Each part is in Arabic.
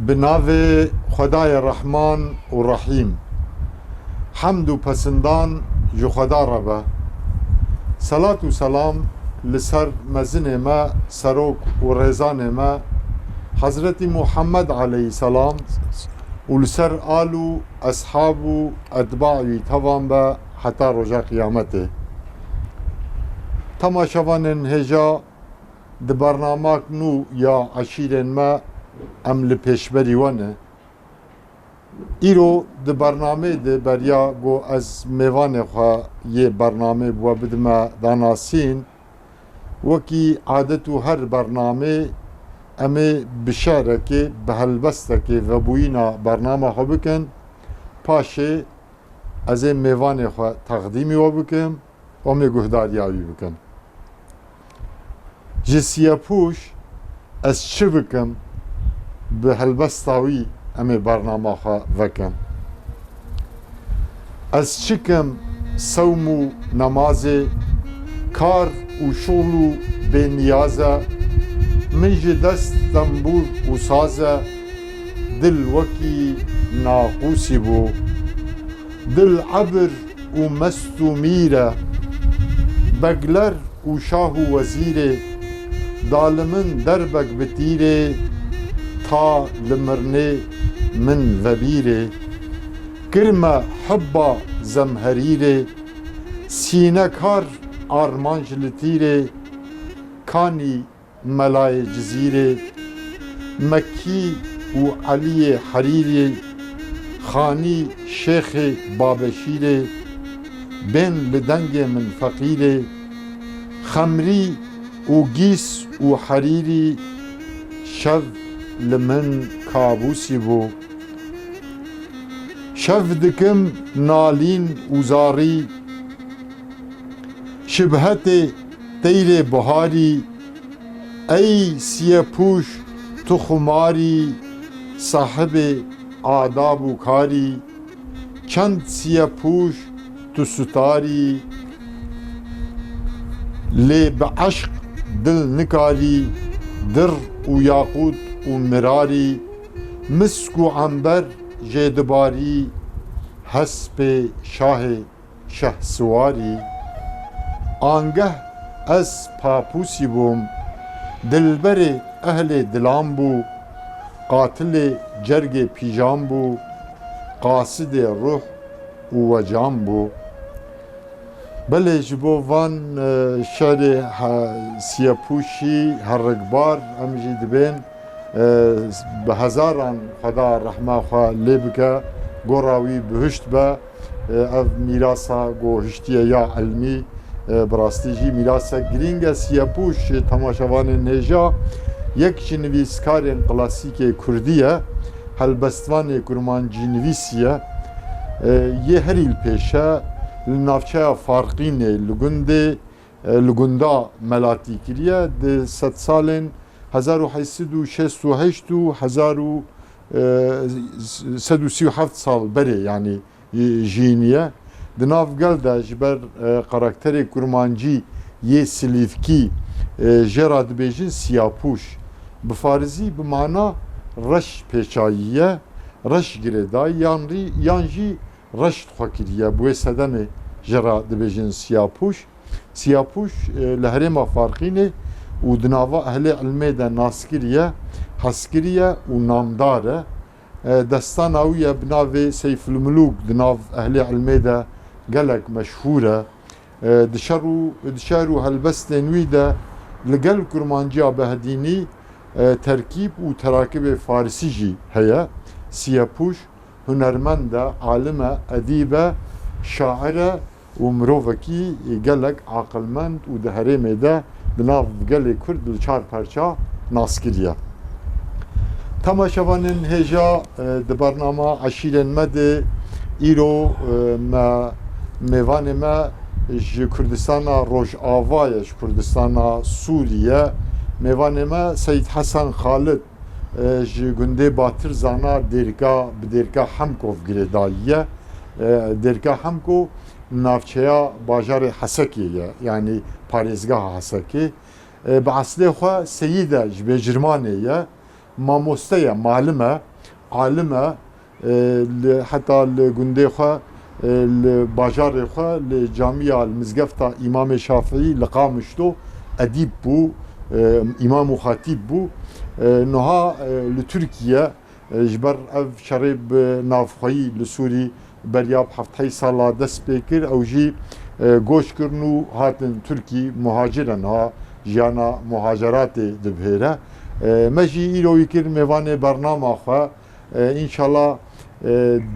بناوی خدای رحمان و رحیم حمد و پسندان جو خدا ربه صلات و سلام لسر مزن ما سروک و رزان ما حضرت محمد علیه السلام و لسر آل و اصحاب و اتباعی توان به حتی رجا قیامته تماشاوان هجا د برنامه نو یا عشیرن ما ام لپیشبری ونه ایرو د برنامه د بریا گو از میوان خواه یه برنامه بو بدما داناسین وکی عادت و هر برنامه امی بشاره که به هلبسته که و بوینا برنامه خو بکن پاشه از میوان خواه تقدیمی و بکن و می گهداری آوی بکن جسیه پوش از چه بکم به هلبستاوی امی برنامه خواه وکم از چکم صوم و نماز کار و شغل و به نیازه منج دست تنبور و سازه دل وکی ناقوسی بو دل عبر و مست و میره بگلر و شاه و وزیره دالمن دربک بتیره تا لمرنه من وبیره کرمه حبا زمهریره سینه کار آرمانج لتیره کانی ملای جزیره مکی و علی حریری خانی شیخ بابشیره بین لدنگ من فقیره خمری و گیس و حریری شو لمن کابوسی بو شف دکم نالین و زاری شبهت تیر بهاری ای سیه پوش تو خماری صاحب آداب و کاری چند سیه پوش تو ستاری لی به عشق دل نکاری در و یاقوت و مراری مسک و عنبر جدباری حسب شاه شهسواری آنگه از پاپوسی بوم دلبر اهل دلام بو قاتل جرگ پیجام بو قاصد روح و جام بو بله جبو وان شعر سیاپوشی هر رگبار امجی دبین به هزاران خدا رحمه خواه لبکه گوراوی بهشت به اف میراسا گو هشتیه یا علمی براستی جی میراسا گرینگ سیاپوش تماشاوان نجا یک نویسکار کلاسیک کردیه هلبستوان کرمانجی نویسیه یه هریل پیشه لنافچه فارقینه لگنده ملاتی کریه ده 100 سالن 1868 و 1137 سال بره یعنی جینیه دناف گل ده جبر کاراکتر کرمانجی یه سلیفکی جراد بیجین سیاپوش بفارزی بمانا رش پیچاییه رش گرده یانجی رشت خوکریه بوی سدمه جراد بیجین سیاپوش لهرما فارقینه و دناوا اهل علمه ده ناسکریه حسکریه و نامداره دستان اویه بناوی سیف الملوک دناو اهل علمه ده گلک مشهوره دشارو هلبست نوی ده لگل کرمانجیا بهدینی ترکیب و تراکب فارسی جی هیا سیاپوش هنرمنده عالمه ادیبه شاعره و مروفکی گلک عاقلمند و دهرمه ده بناو گل کرد لچار پرچا ناسکریه تماشاوانن هجا د برنامه عشیرن مده ایرو ما میوان ما کردستان روش آوایش کردستان سوریه میوان ما سید حسن خالد گنده باتر زانا درگاه همکوف گرداییه درگاه همکو نافچه باجار حسکیه یعنی پارێزگا حەسەکێ بە عەسلێ خوا سەییدە ji bê Jirmanê ye mamoste ye malim e عالمة حتى الجندي خا الباجار خا الجامعة المزقفتة إمام الشافعي لقامشتو أديب بو إمام وخطيب بو نها لتركيا جبر أف شرب نافخي لسوري برياب حفتي صلاة دس بكر أو جي گوش کرنو هاتن ترکی مهاجرن ها جیانا مهاجرات دبهره مجی ایروی کر میوان برنامه خواه انشالله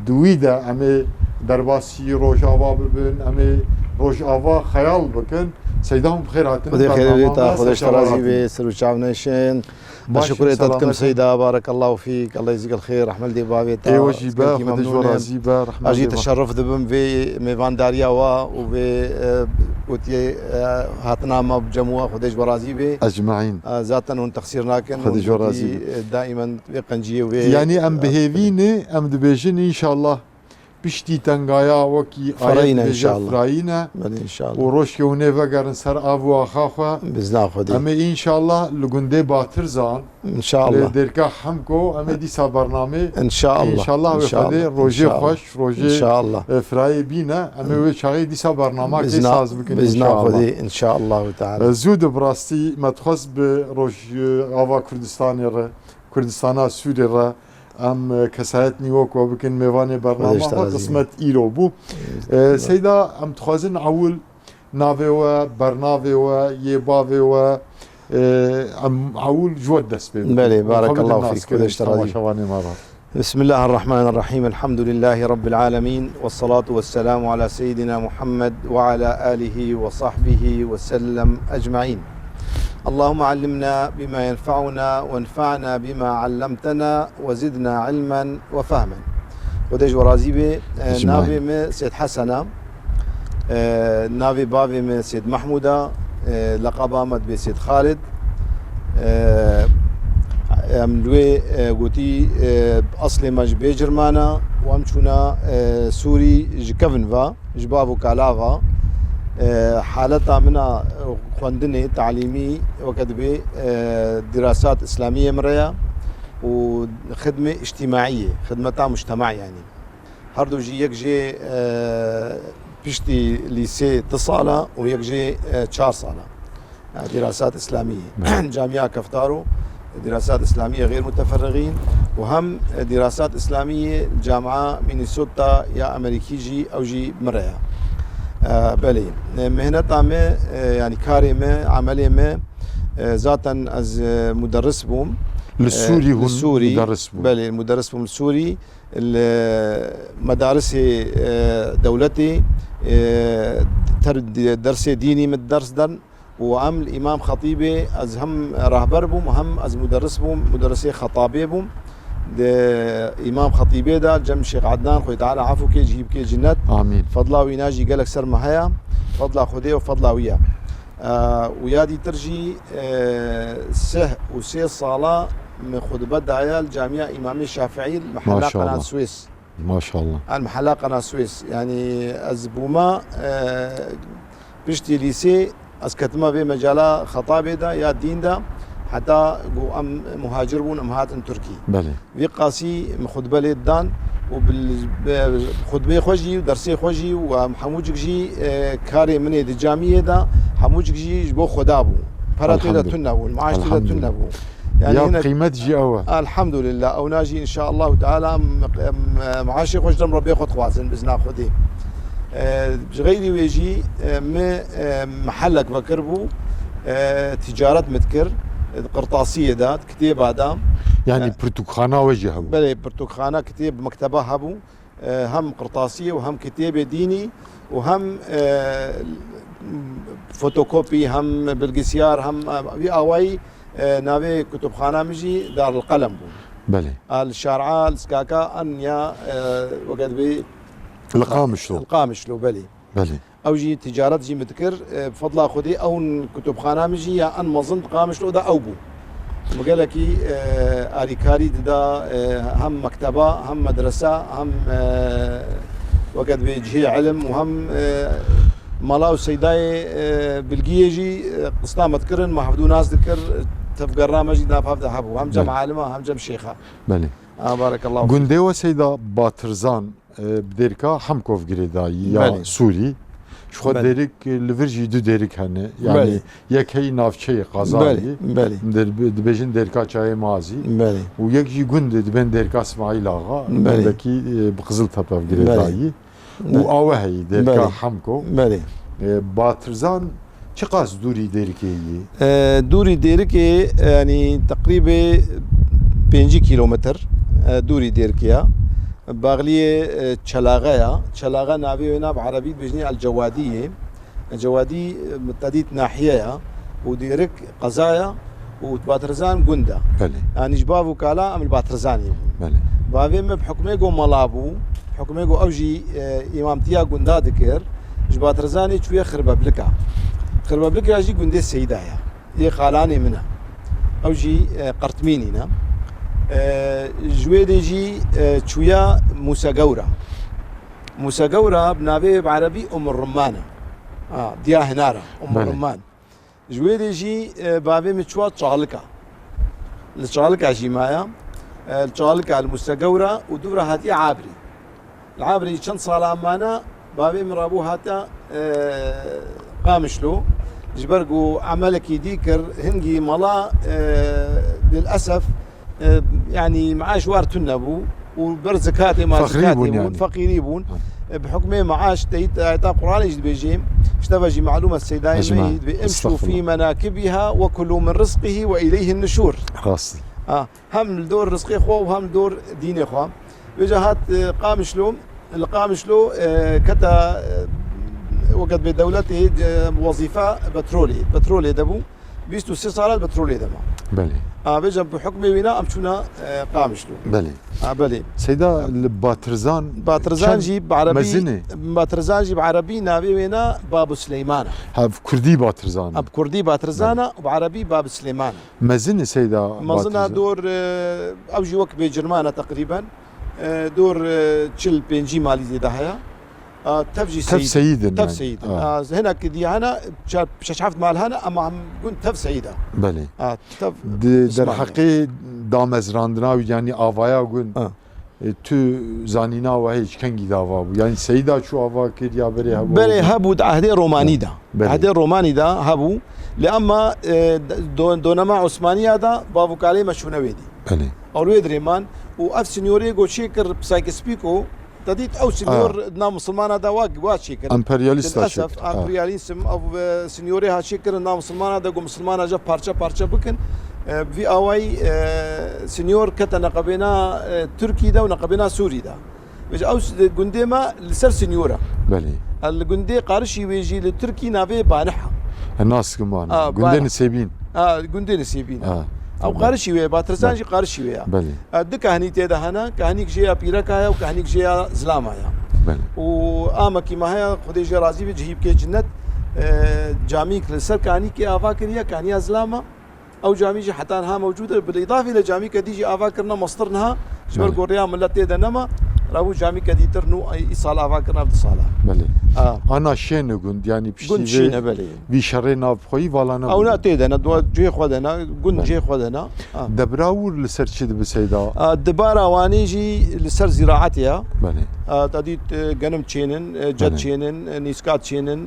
دویده امی درباسی روژاوا ببین امی روژاوا خیال بکن سیدهم بخیر هاتن خدای خیر لیتا خودش راضی به سر و چاونشین بشكر تدكم سيدة بارك الله فيك الله يجزيك الخير رحمة الله بابيتا ايوا جيبا خدش ورازي با رحمة اجي تشرف دبم في ميفان دارياوا وفي وتي هاتنا ما بجموع خدش ورازي به اجمعين ذاتا هون تقصير لكن خدش ورازي دائما بقنجيه يعني ام بهيفيني ام دبيجن ان شاء الله بشتي تنقايا وكي فرينا ان شاء الله فرينا ان شاء الله وروش كوني فقرن سر ابو اخاخوا بزنا خدي اما ان شاء الله لغندي باترزان ان شاء الله ديركا حمكو اما دي برنامج ان شاء الله ان شاء الله وخدي روجي خوش روجي ان شاء الله فراي بينا اما وشاغي دي برنامج كي ساز بكن ان شاء الله ان شاء الله تعالى زود براستي ما تخص بروج افا كردستان سوريا ام كسایت نیوک و بکن میوان برنامه ها قسمت ایرو بو سیدا ام تخوازن اول ناوه و برنامه و یباوه و ام اول جود دست بیم بله بارك الله فيك كدش راضي بسم الله الرحمن الرحيم الحمد لله رب العالمين والصلاة والسلام على سيدنا محمد وعلى آله وصحبه وسلم أجمعين اللهم علمنا بما ينفعنا وانفعنا بما علمتنا وزدنا علما وفهما وديج ورازي بي نافي من سيد حسنة نافي بابي من سيد محمودة لقب مد بسيد خالد امدوي قوتي اصلي مج بجرمانا وامشونا سوري جكفنفا جبابو كالافا حالتها منها خوندني تعليمي وكتبي دراسات إسلامية مريا وخدمة اجتماعية خدمتها مجتمع يعني هردو جي يك جي بيشتي ليسي تصالة ويك جي 4 صالة دراسات إسلامية جامعة كفتارو دراسات إسلامية غير متفرغين وهم دراسات إسلامية جامعة مينيسوتا يا أمريكي جي أو جي مريا بله مهنتا ما يعني كاري ما عملي ما ذاتا از مدرس بوم للسوري هون للسوري مدرس بوم بله المدرس بوم السوري مدارس دولتي درس ديني من الدرس دن وعم الامام خطيبي از هم رهبر بوم وهم از مدرس بوم مدرسي خطابي بوم امام خطيبي دا جم الشيخ عدنان خوي تعالى عفو كي جيب كي جنات امين فضلا ويناجي قالك سر مهيا فضلا خديه وفضلا وياه ويادي ترجي سه وسي صالة من خطبة دعاية الجامعة إمامي الشافعي المحلة قناة السويس ما شاء الله المحلة قناة السويس يعني أزبوما بشتي ليسي أسكتما بمجالة خطابة دا يا دين دا حتى جو أم مهاجر بون أم هاتن تركي بله في قاسي خطبة للدان وبالخطبة خوجي ودرسي خوجي وحموجك جي كاري مني دي جامعة دا حموجك جي جبو خدابو فراتو دا تنبو المعاش دا تنبو يعني يا قيمة جي أوا الحمد لله أو ناجي إن شاء الله تعالى معاشي خوش دم ربي خد خوازن بزنا خدي غيري ويجي محلك فكربو تجارة متكر قرطاسية دات كتيب هذا يعني برتقانة وجهه بلي برتقانة كتيب مكتبة هبو هم قرطاسية وهم كتيب ديني وهم فوتوكوبي هم بالقسيار هم في أواي ناوي كتبخانة مجي دار القلم بو بلي الشارعة السكاكا أن يا وقد بي القامشلو بلي او جي تجارت جي مذكر بفضل خدي او كتبخانه مجي يا ان مظن قامش له دا او بو مقالكي اريكاري دا هم مكتبه هم مدرسه هم وقت بيجي علم وهم ملاو سيداي بلقيه جي قسطا مذكرن ما حفظو ناس ذكر تفقر مجد نافذ هبو هم جم عالمه هم جم شيخه بله بارك الله فيك گنده و سیدا باترزان بدرکا همکوف گریدایی یا سوری شو درک لورجی دو درک هنه یعنی یکی نافچه قزایی در دبیجن درکا چای مازی و یکی گنده دبن درکا اسماعیل آقا بندکی بقزل تپه گریدایی و آوهی درکا همکو باترزان چه قاس دوری درکیه؟ دوری درکی یعنی تقریبا 5 کیلومتر دوری درکیه باغلیه چلاغه ناوی و ناب عربی بجنی الجوادیه الجوادی متعدد ناحیه و دیرک قزایا و باترزان گنده يعني جباب وكالا ام الباترزاني بابي بحكمه جو ملابو حكمه جو اوجي امامتيا گندا دكر جباترزاني شويه خربابلكا يجي گنده سيدايا هي قالاني منها اوجي قرتمينينا جويدي جي شويه موسى قورة بنابي بعربي ام الرمانه ديا هنارة ام الرمان جويدي جي بابي متشوات شغالكا جي مايا الشغالكا المستقورة ودورة هاتي عابري العابري شن صالة أمانة بابي مرابو هاتا قامشلو جبرقو عملك يديكر هنجي ملا للأسف يعني معاش وارتنبو وبرزكاتي ما زكاتي يعني. فقيريبون بحكمه معاش تايتا قرآن يجد بيجيم اشتبجي معلومة السيداي امشوا في مناكبها وكلوا من رزقه وإليه النشور خاص هم الدور رزقي خو وهم دور ديني خو بيجا هات قامشلو القامشلو كتا وقت بدولته وظيفة بترولي دبو بيستو 6 صالات بترولي دما بله بيجا بحكمه وينا امشونا قامشلو بله بله سيدا باترزان جيب عربي باترزان جيب عربي نابي وينا باب سليمان هاف كردي باترزان كردي باترزانه وبعربي باب سليمان مزنه سيدا مزنه دور اوجي وك بجرمانه تقريبا دور تشل بنجي مالي زي دهيا تفجي سيد هنا كدي هنا شفت مال هنا اما عم قلت تف سيده بله در حقي دامزراندنا يعني آوايا قلت تو زانينا وهيج كنجي داوا يعني سيدا شو آوا كديا بري هبو عهدي روماني دا عهدي روماني دا هبو لأما دونما عثمانية دا بابو كالي مشونه ويدي بله أولويد ريمان وأف سنيوري قو شيكر بسايك سبيكو تديت او سنيور نا مسلمانه دا واشيكر امبرياليست للاسف امبرياليزم او سنيوري هاشيكر نا مسلمانه دا مسلمانه جا بارچا بكن في اواي سنيور كتا نقبنا تركي دا ونقبنا سوري دا بج او قنديما لسر سنيوره بلي القندي قارشي ويجي للتركي نافي بانحه الناس كمان قندين سيبين قندين سيبين او قارشي ويا باترزان جي قارشي ويا بلي د كهني تي هنا كهنيك جيا بيركايا وكهنيك جيا زلامايا بلي واما كيما هي خدي جي رازي بجيب كي جنت جاميك لسر كهني كي افا كريا كهنيا زلاما او جامي جي حتى انها موجوده بالاضافه الى جامي كدي جي افا كرنا مصدرنها جبل قوريا ملتي دنما راهو جامي كدي ترنو اي صال افا كرنا بصاله بلي انا شين قند يعني بشي في شرينا بخوي ولا او لا تيدنا دو جي خدنا قند جي خدنا دبراور لسر شد بسيدا دبارا وانيجي لسر زراعتها بلي تديت غنم تشينن جد تشينن نيسكات تشينن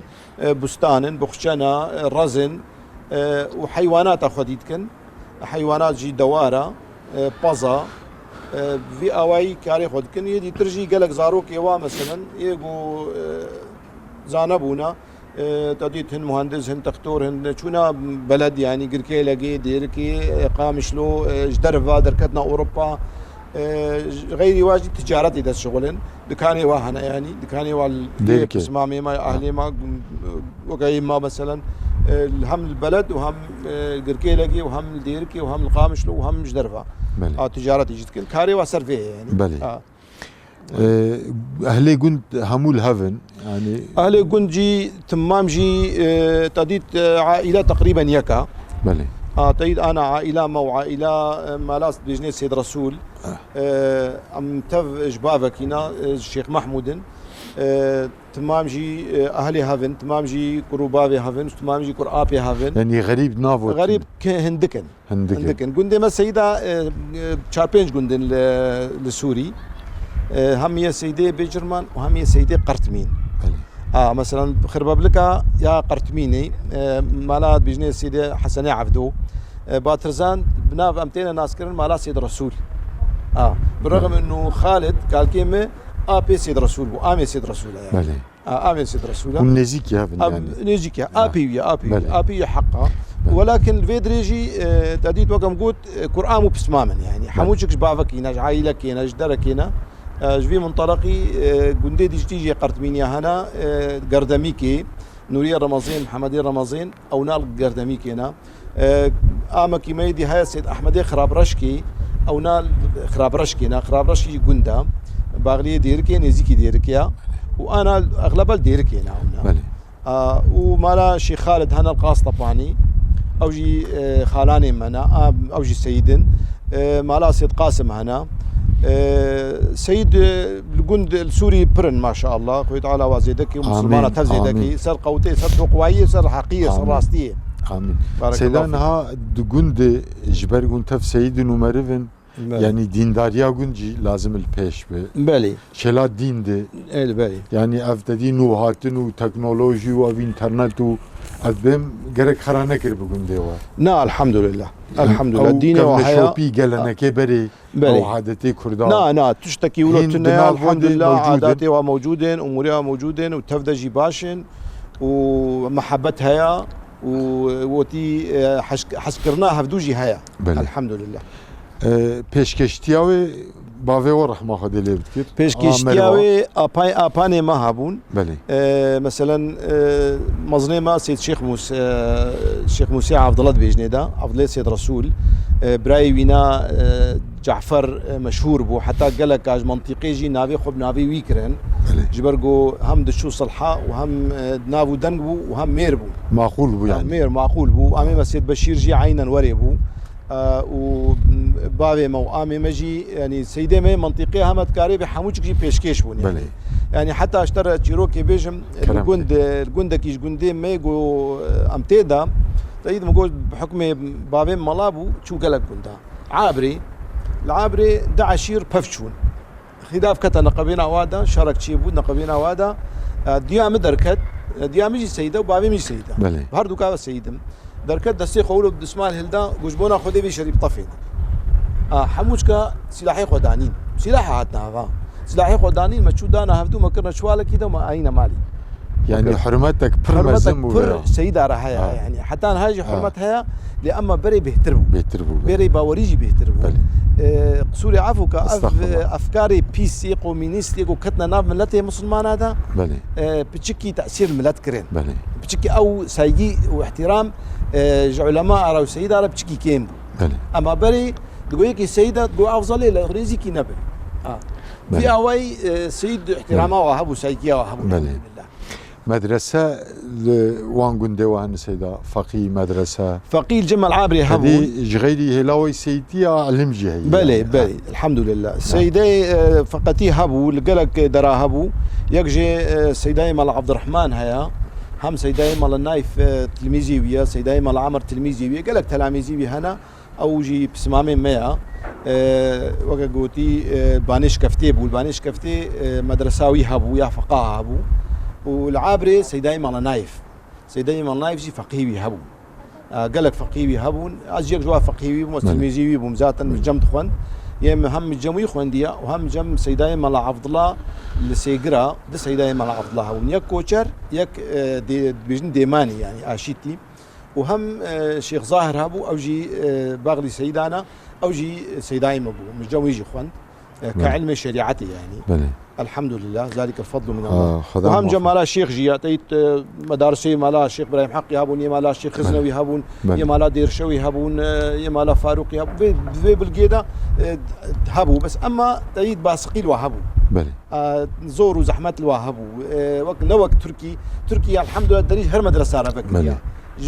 بستانن بخشنا رزن وحيوانات اخذيتكن حيوانات جي دواره بازا في اواي كاري خدكن يدي ترجي قالك زاروك يوا مثلا يجو زانبونا تديت هن مهندس هن دكتور هن شونا بلد يعني قركي لقي ديركي قامشلو جدرفا دركتنا اوروبا غير واجد تجارتي ده شغلن دكاني واهنا يعني دكاني وال اسمامي ما اهلي ما وقاي ما مثلا هم البلد وهم قركي لقي وهم ديركي وهم القامشلو وهم جدرفا تجارتي جد كل كاري واسر فيه يعني بلي أهلي قند همول هافن يعني أهلي قند جي تمام جي تديت عائلة تقريبا يكا بلي تديت أنا عائلة مو عائلة مالاست بجنيس سيد رسول أم تف جبافة كينا الشيخ محمود تمام جي اهلي هافن تمام جي قروبابي هافن تمام جي قرابي هافن يعني غريب نافوت غريب هندكن قندي ما سيدا تشاربينج قندن لسوري هم يا سيدي بجرمان وهم يا سيدي قرتمين مثلا خربابلكا يا قرتميني مالات بجني سيدي حسني عبدو باترزان بناف امتين ناس كرن مالات سيد رسول بالرغم انه خالد قال كلمه ابي سيد رسول وامي سيد رسول يعني امي سيد رسول ونزيك يا يعني نزيك ابي حقا ولكن الفيدريجي تديت وقم قلت قران بسماما يعني حموشك بعضك هنا عائلك هنا جدرك هنا جوي منطلقي قندي تيجي قرتمينيا هنا قردميكي نورية رمضان محمدية رمضان او نال قردميكي هنا امكي ميدي هاي سيد احمدي خراب رشكي او نال خراب رشكي قندا باغلي ديركي نزيكي ديركيا وانا اغلب الديركي هنا ومالا شي خالد هنا القاص طباني او جي خالاني منا او جي سيدن مالا سيد قاسم هنا سيد الجند السوري برن ما شاء الله خويت على وزيدك ومسلمانة تفزيدك سر قوتي سر قوية سر حقيقية سر راستية امين سيدانها دجند جبر جند تف سيد ومرفن يعني دينداريا جنجي لازم البيش بلي شلا دين دي بلي يعني افتدي نو هاتن وتكنولوجي وانترنت وادم غيرك خرانه كير بجند و نا الحمد لله الحمد لله الدين وحياه شوبي قالنا كبري او عادتي كردان نا تشتكي ولتنا الحمد لله عاداتي وموجودين امورها موجودين وتفدجي باشن ومحبتها وتي حسكرناها فدوجي هيا الحمد لله پیشکشتیاوی باوی و رحمه خدا لیبد کرد پیشکشتیاوی اپانی ما هبون بله مثلا مزنه ما سيد شيخ موسى عبد الله بيجنيدا عبد الله سيد رسول براي وينا جعفر مشهور بو حتى قال لك اج منطقي جي نافي خب نافي ويكرن جبرجو هم دشو صلحه وهم نافو دنبو وهم ميربو معقول بو يعني مير معقول بو امام سيد بشير جي عينا وريبو وبابي مو امي مجي يعني سيدي مي منطقيه هم تكاري بحموش جي بيشكيش بون يعني يعني حتى اشترى تشيروكي بيجم الجند كيش جندي ميجو امتيدا تايد مقول بحكم بابي ملابو شو قالك جندا العابري دع شير بفشون خلاف كتا نقبينا وادا شارك شيبو نقبينا وادا ديام دركت ديام يجي سيده وبابي مش سيده بهردو كا سيدم دركت دسي قولوا بدسمان هلدا جوجبونا خدي بشريب طفين حموشكا سلاحي قدانين سلاح هاتنا سلاحي قدانين ما تشو دانا هفدو ما كنا شواله كده ما اين مالي يعني حرمتك بر سيدة رهايا يعني حتى هاجي حرمتها لأما بري بيهتربوا بري باوريجي بيهتربوا قصوري عفوك أفكاري بيسي كومينيستي وكتنا ناف ملتي مسلمان هذا بتشكي تأثير ملت كرين بتشكي أو سايجي واحترام علماء أو سيدة على بتشكي كيم أما بري تقولك السيدة تقول أفضل إلى غريزي كي نبل في أوي سيد احترامه وهبو سايجي وهبو مدرسة وان قندي وان سيدا فقيه مدرسة فقيه الجمع العابري هبو هذه جغيري هلاوي سيدي علم جهي بلي الحمد لله سيدي فقتي هبو لقلك درا هبو يكجي سيداي مال عبد الرحمن هيا هم سيداي مال النايف تلميذي ويا سيداي مال عمر تلميذي ويا قالك تلاميذي ويا هنا او جي بسمامين ميا وقا قوتي بانيش كفتي بو البانيش كفتي مدرساوي هبو يا فقاه هبو والعابري سيداي مال نايف جي فقيهي هبو قالك فقيهي هبون ازيك جوا فقيهي وتلميذي بمزاتا جم تخوان يم هم جموي خونديا وهم جم سيداي مال عبد الله لسيقرا ده سيداي مال عبد الله هبون يك كوتشر يك بيجن ديماني يعني اشيتي وهم شيخ ظاهر هبو او جي باغلي سيدانا او جي سيداي مبو مش جموي جي خوان كعلم شريعتي يعني الحمد لله ذلك الفضل من الله وهم جمالا الشيخ جياتيت مدارسي مالا الشيخ ابراهيم حق يهبون يمالا الشيخ خزنوي يهبون يمالا ديرشوي يهبون يمالا فاروق يهبون بالقيده هبوا بس اما تيد باسقيل وهبوا زوروا زحمات الوهبوا وقت لوقت تركيا الحمد لله دريج هر مدرسه رافكريا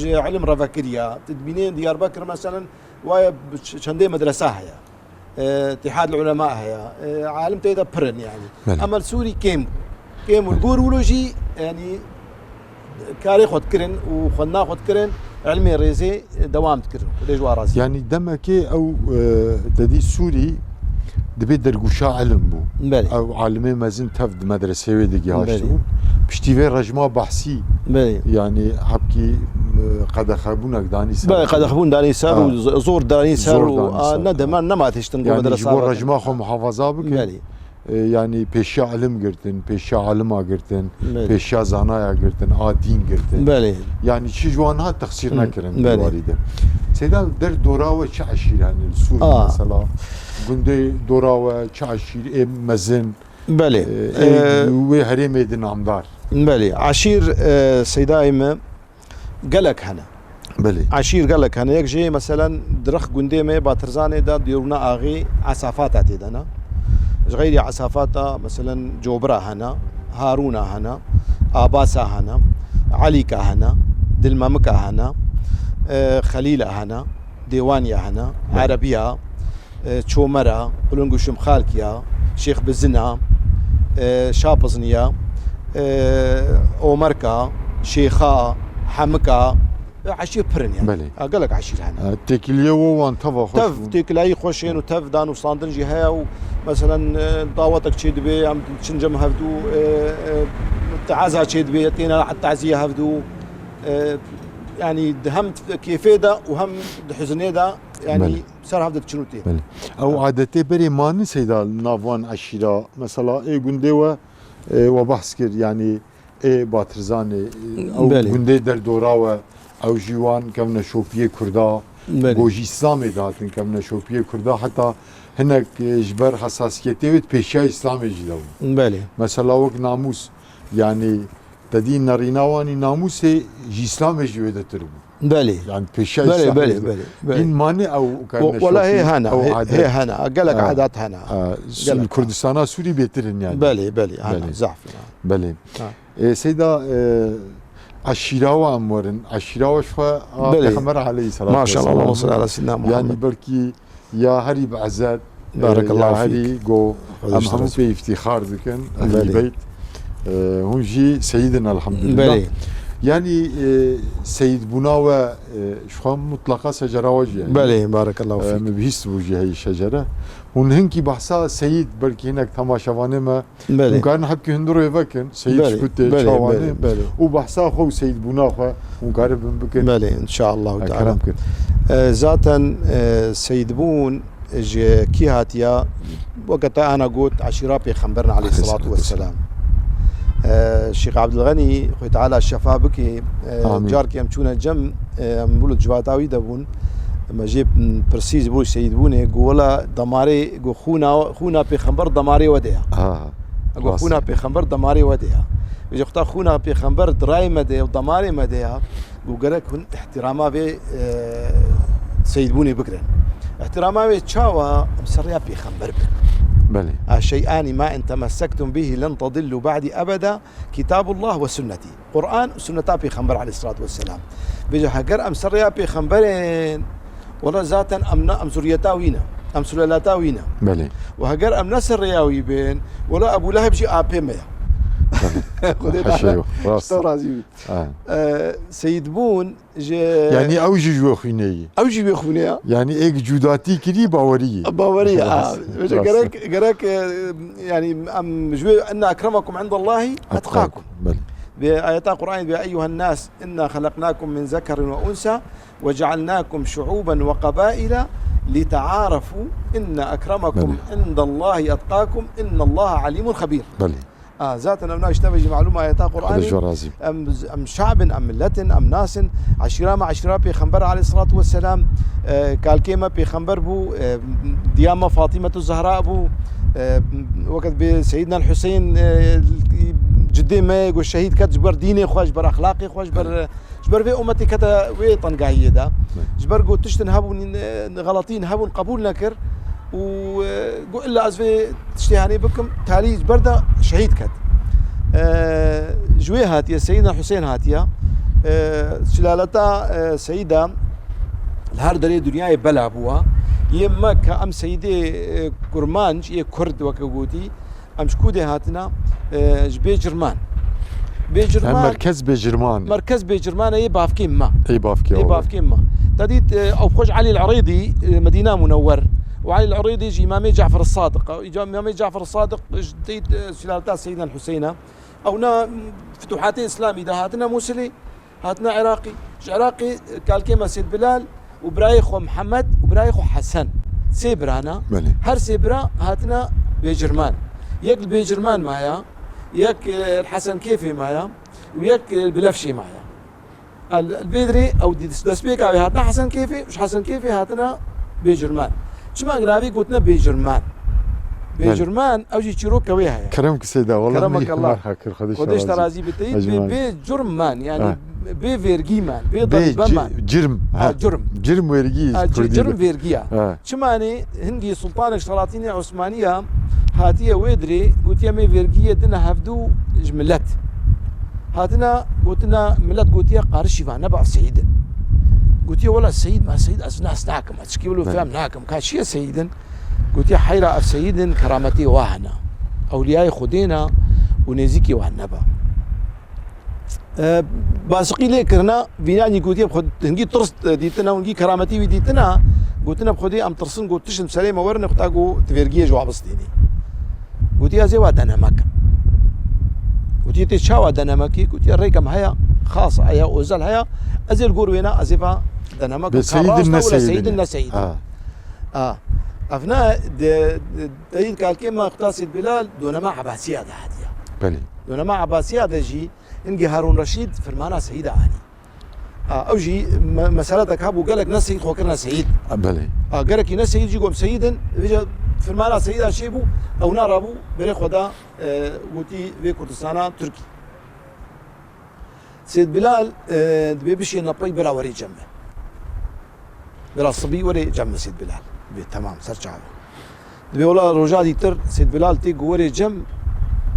علم رافكريا تدبينين ديار بكر مثلا ويا شندي مدرسه هي اتحاد العلماء هي عالم تيدا برن يعني اما السوري كيم كيم الجورولوجي يعني كاري خد كرن وخدنا خد كرن علمي ريزي دوام تكرن وليش وارازي يعني دمكي او تدي سوري دبي درگوشا علم بو بله او عالمي مازن تفد مدرسه ودي هاشتو بشتي رجما بحثي بله يعني حبكي قد خابونك داني سر بله قد خبون داني سر وزور داني سر ندم نما تشتن يعني مدرسه جبر رجما خو محافظه بك بله يعني پیشا علم گرتن پیشا علما گرتن پیشا زانایا گرتن آدین گرتن بله يعني شي جوانها تقصير نكرن الوالده سيدا در دوراوه چه عشير يعني سوري مثلا گنده دوراوه چه عشير مزن بله و هرم نامدار بله عشير سيدايم قالك هنا بله عشير قالك هنا يك جي مثلا درخ گنده ما باترزانه دا ديرونا اغي عصافات عتيدنا غير عصافاتا مثلا جوبرا هنا هارونا هنا آباسا هنا عليكا هنا دلمامكا هنا خليلة هنا ديوانيا هنا عربية تشومرا قلنقو شمخالكيا شيخ بزنا شابزنيا أومركا شيخا حمكا عشير برن يعني بله قالك عشير هنا تكليه وان تفا خوش تف تكلاي خوشين وتف دانو صاندنجي هيا مثلا ضاوتك تشيد بي عم تشنجم هفدو تعازها تشيد بي تينا حتى تعزيه هفدو يعني هم كيفي دا وهم حزني دا يعني صار هفدك تشنوتي او عادتي بري ماني سيدا نافوان عشيرة مثلا اي گنده وبحث كر يعني اي باترزاني او گنده در دوراوه او جوان كم نشوفيه كردا بوجي اسلامي داتن كم نشوفيه كردا حتى هناك جبر حساسيتي بيشا اسلامي جدو بله مثلا وك ناموس يعني تدين ناريناواني ناموس جي اسلامي جوده تربو بله يعني بيشا بله بله بله ان ماني او كان ولا هي هنا هي هنا قالك عادات هنا الكردستان سوري بيترن يعني بله بله هنا زعف بله سيدا عشيراوة أمورن عشيراوة شفا پیغمبر عليه الصلاة والسلام ما شاء الله اللهم صل على سيدنا محمد يعني بركي يا هري بعزات بارك الله فيك هري جو هم في افتخار ذكن أهل البيت هون جي سيدنا الحمد لله بلي. يعني سيد بناوة شو مطلقة شجرة وجه يعني بله بارك الله فيك مبهيست بوجه هي الشجرة هون هنكي بحثا سيد بركي هناك تماشاوانه ما وكان حبكي هندرو يفكن سيد شكوت شاوانه وبحثا خو سيد بناخه وقارب بكن بله ان شاء الله تعالى ذاتا سيد بون كي هاتيا وقتها انا قلت عشيرة بيغمبرنا عليه الصلاة والسلام الشيخ عبد الغني خوي تعالى الشفا بكي جارك يمشونا جم مولد جواتاوي دبون ما جيب برسيز بول سيد بوني قولا دماري قو خونا بيغمبر دماري وديها قو خونا بيغمبر دماري وديها بيجي اختار خونا بيغمبر دراي مدي ودماري مديها قو قالك احتراما بي سيد بوني بكرن احتراما بي تشاوا مسريا بيغمبر بك بلي الشيئان ما ان تمسكتم به لن تضلوا بعدي ابدا كتاب الله وسنتي قران وسنه بيغمبر عليه الصلاه والسلام بيجي حقر ام سريا بيغمبرين ولا ذاتا ام زريتاوينا ام سلالتاوينا بلي وهقر ام نسر رياوي بين ولا ابو لهب جي ابيميا سيد بون يعني اوجي جو خيني اوجي بي خونيا يعني ايك جوداتي كدي باوريه قرك يعني ام جوي ان اكرمكم عند الله اتقاكم بلي بآيات القرآن يا أيها الناس إنا خلقناكم من ذكر وأنثى وجعلناكم شعوبا وقبائل لتعارفوا إن أكرمكم عند الله أتقاكم إن الله عليم خبير بلي ذاتنا أبناء اشتبه معلومة آيات القرآن أم شعب أم ملة أم ناس عشيرة مع عشيرة بيغمبر عليه الصلاة والسلام قال كيما بيغمبر بو ديامة فاطمة الزهراء بو وقت بسيدنا الحسين جدي ما يقول الشهيد كت جبر ديني خوش جبر اخلاقي خوش جبر في امتي كتا ويطن قايده جبر قلت تشتن هبون غلطين هبون قبول نكر وقول الا ازفي تشتهاني بكم تالي جبرده شهيد كت جوي هاتيه سيدنا حسين هاتيه سلالتا سيده الهر دري دنيا بلا ابوها يما كأم سيدي كرمانج يه كرد وكقوتي امشكودي هاتنا جبي جرمان بجرمان مركز بجرمان مركز بجرمان اي بافكين ما اي بافكين ما تديت او بخوج علي العريضي مدينه منور وعلي العريضي يجي امامي جعفر الصادق امامي جعفر الصادق جديد سلالات سيدنا الحسين او فتوحات اسلامي ده هاتنا موسلي هاتنا عراقي قال كيما سيد بلال وبرايخو محمد وبرايخو حسن سيبرانا هر سيبرا هاتنا بجرمان يك البيجرمان معايا يك الحسن كيفي معايا ويك البلفشي معايا البيدري او دسبيكا هاتنا حسن كيفي مش حسن كيفي هاتنا بيجرمان شما قرابي قلتنا بيجرمان اوجي تشيروك وياها كرمك سيدا والله كرمك الله خديش ترازي بتي بجرمان يعني بفيرجيمان بضربمان جرم ويرجي جرم فيرجيا شماني هندي سلطان السلاطين العثمانيه هاتيه ويدري قلت يا مي فيرجيه دنا هفدو جملت هاتنا قلتنا ملت قلت يا قارشي فانا بعرف سعيدا قلت يا والله السيد ما سيد ناس ناكم تشكيلوا فهم ناكم كان شيء سيدا قلت يا حيرة اف سيد كرامتي واهنا اولياء خدينا ونزيكي وهنبا باسقي لي كرنا بيناني قلت يا بخد نجي ترس ديتنا ونجي كرامتي وديتنا قلتنا بخدي ام ترسن قلت تشم سليمه ورنا قطاقو تفيرجيه جواب صديني قلت يا زي وادنا مكة قلت يا تشاوى دنمكي قلت يا الريقم هيا خاصة هيا اوزل هيا ازل قروينا ازفا دنمك سيد النسيد افنا دليل قال كيما اقتصد بلال دون ما عباسية ده هادية بلي دون ما عباسية ده جي انجي هارون رشيد فرمانا سيدة عني او جي مسألتك هابو قالك ناس سيد خوكرنا سيد بلي قالك ناس سيد جي قوم سيدا فرمانا سيدا شيبو او نارابو بري خدا قوتي في كردستان تركي سيد بلال دبي بشي نبي بلا وري جنبه بلا صبي وري جنب سيد بلال تمام سرچاوه دبي والله رجاء ديتر سيد بلال تي وري جنب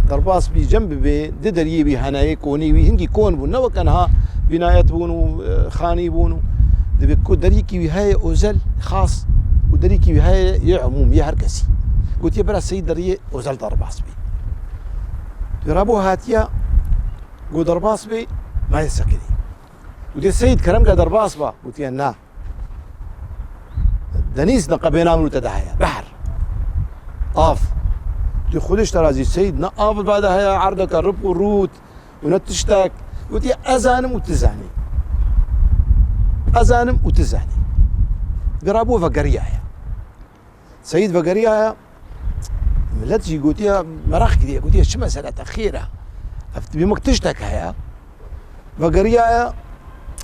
درباس بي جنب بي ددري بي هناي كوني بي هنجي كون بو نو كانها بنايات بونو خاني بونو دبي كو دريكي بي هاي اوزل خاص ودريكي بي هاي يا عموم يا هركسي قلت يا برا السيد دريه اوزل درباس بي رابو هاتيا قو درباس بي ما يسكني قلت يا السيد كرم درباس با قلت يا نا دنيس نقبينا من تدعيا بحر طاف قلت خدش ترازي السيد نقاف بعدها يا عرضك الرب والروت ونتشتاك قلت يا ازانم وتزاني قرابو فقريايا سيد فقريايا ملتجي قلت يا مراخ كذي قلت يا شو مسألة أخيرة أفتبي مكتشتك هيا فقريايا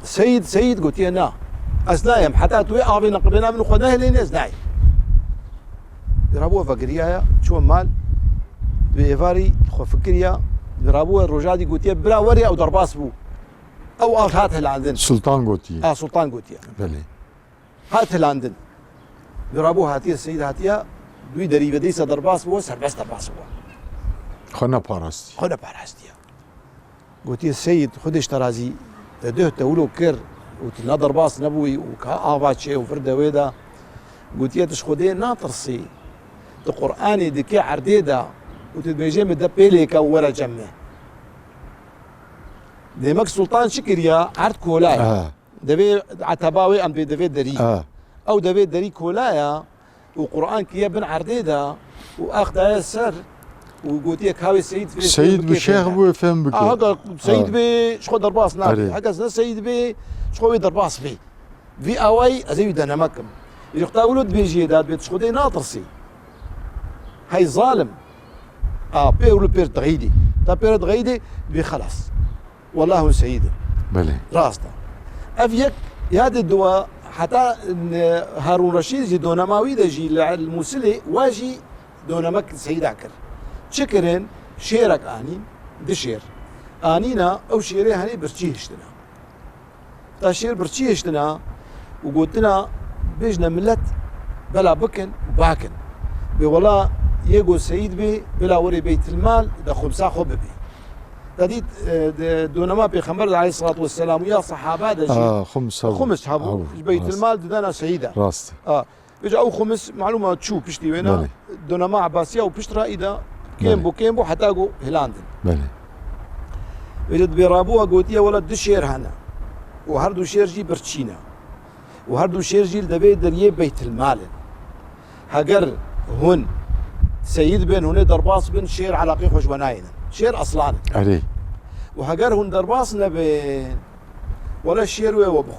سيد قلت يا نا أسنايم حتى توي أبي نقبنا من خداه لين أسنايم برابوه فقريايا شو مال بإفاري خو فكريا برابوه الرجادي قلت يا بلا وري أو درباس بو أو هات هالعندن سلطان قوتي سلطان قوتي بلي هات هالعندن برابوه هاتيا السيد هاتيا دوی دریوه دیسا درباس بو سربست درباس بو خونه پارستیا قلت السيد خدش ترازي ده تولو كر وتنا درباس نبوي وكآباتشي وفرده ويدا قلت يتش خدين ناطرسي القرآن دكي عرديدا وتدبيجي من دبيليكا ورا جمه ديمك سلطان شكريا عرض كولايا دبي عتباوي ام دبي دري او دبي دري كولايا وقرآن كي ابن عرديدا واخذ السر وقلت لك هاوي سيد بشيخ بو فهم بك هذا سيد بي شخو درباس نابي هكذا سيد بي شخو درباس بي في اواي ازي دنمكم يقطع ولد بيجي داد بيت شخو دي ناطرسي هاي ظالم بيرو بير تغيدي تا بير تغيدي بي خلاص والله سيد بلي راستا افيك هذا الدواء حتى هارون رشيد جي دونماوي دجي الموسلي واجي دونمك سيد عكر شكرن شيرك اني دشير انينا او شيري هني برشي هشتنا تاشير برشي هشتنا وقلتنا بيجنا ملت بلا بكن وباكن بي والله يقول سيد بي بلا وري بيت المال دا خمسا خب بي تديت دونما بيغمبر عليه الصلاه والسلام ويا صحابه دجي خمس حبو بيت المال دنا سيده راست بيجا او خمس معلومه تشوف بشتي وينا دونما عباسيه وبشترا اذا كين بو حتى جو هلاندن بله وجد برابوها قوتيه ولا دو شير هنا وهردو شير جي برتشينا وهردو شير جي دبي دريه بيت المال هجر هون سيد بن هون درباص بن شير علاقي خوش وناينا شير اصلان عليه وهجر هون درباصنا بين ولا شير وبخ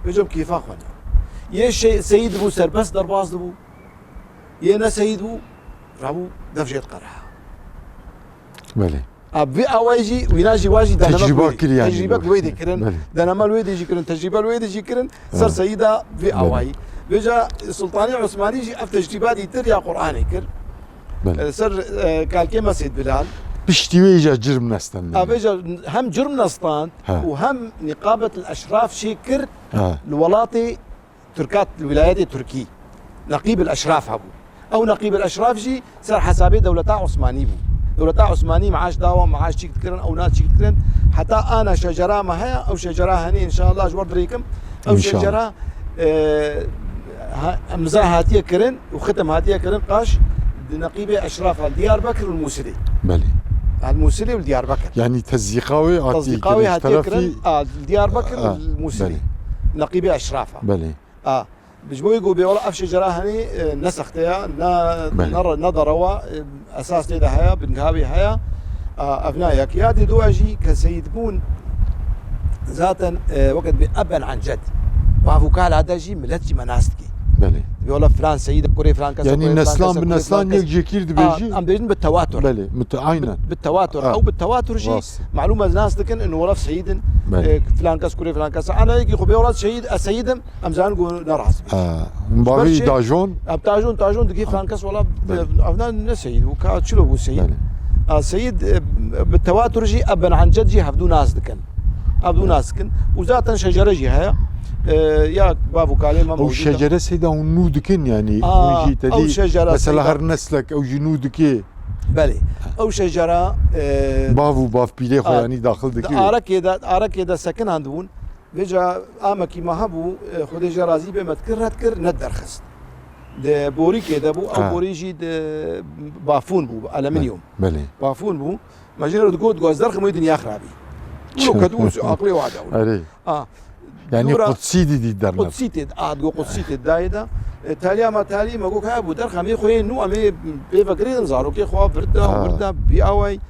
بجم كيف اخونا يا شيء سيد بو سربس درباص بو يا سيد بو رابو دفجت قرحه بله ابي اواجي ويناجي واجي تجربه كل يعني تجربه ويدي كرن دانا مال ويدي يجي كرن تجربه الويدي يجي كرن صار سيده في اواي بيجا سلطاني عثماني جي اف تجربات يتر يا قراني كر صار قال كما سيد بلال بشتي اجى جرم نستن بيجا هم جرم نستان وهم نقابه الاشراف شيكر الولاطي تركات الولايات التركي نقيب الاشراف ابو او نقيب الاشراف جي صار حسابي دولتا عثماني بو دولتا عثماني معاش داوم معاش شيك تكرن او ناس شيك تكرن حتى انا شجره ما هي او شجره هني ان شاء الله جوار دريكم او شجره امزا هاتيه كرن وختم هاتيه كرن قاش نقيبه اشراف ديار بكر والموسلي بلي الموسلي وديار بكر يعني تزيقاوي هاتيه كرن ديار بكر والموسلي نقيبه اشرافها بلي بجبوي يقول بيولا أف شجرة هني نسختها نظروا أساس تيدا هيا بنقابي هيا أبنائك يادي دواجي كسيد بون ذاتا وقت بأبا عن جد بافو كال هذا جي ملتجي مناسكي بلي بيولا فلان سيد كوري فلان كذا يعني نسلان بالنسلان يجي كيرد بيجي أم بيجن بالتواتر بلي متعاينا بالتواتر أو بالتواتر جي معلومة الناس تكن إنه ولا سيد فلان كاس كوري فلان كاس أنا يجي خبي ولا سيدم أم زان قول نراس مبابي داجون تاجون دقي فلان كاس ولا أفنان سيد وكاد شلو هو سيد سيد بالتواتر جي أبن عن جد جي هفدو ناس دكن هفدو ناس دكن وذاتا شجرة جي هيا يا بابو كلمه او شجره سيدا ونودكن يعني او شجره مثلا هر نسلك او جنودك بله او شجره بافو باف بيلي خو يعني داخل دكي ارك كده سكن عندون بيجا امكي ما هبو خدي جرازي بمتكرت كر ندرخص ده بوري كده بو او بوري جي بافون بو الومنيوم بله بافون بو ماجير تقول درخ مو الدنيا خرابي لو كدوس عقلي واحد يعني قدسي دي درنا قدسي تقول قدسي دايدا تالي ما تالي ما قوك هابو درخ امي خوي نو امي بفكرين زارو كي خوا بردا بياوي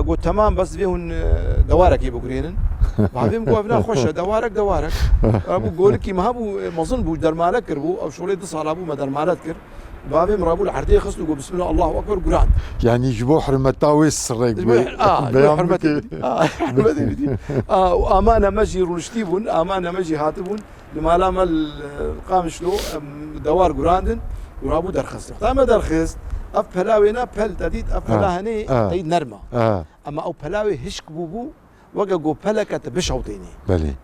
قلت تمام بس فيهن دوارك يبو قرينن بعدين قوافنا خوش دوارك ابو قول كي ما هبو مظن بو درمالك كربو او شغله تصال ابو ما درمالات كر بعدين رابو الحرديه خصو يقول بسم الله الله اكبر قران يعني جبو حرمتاوي السرق حرمتي حرمتي وامانه مجي رونشتيبون امانه مجي هاتبون لما لام القامشلو دوار قراندن ورابو درخص ما درخص اف بلاوينا بل تديد اف بلاهني تديد نرمه اما او بلاوي هشك بوبو وقا جو بلكه بشوطيني بلي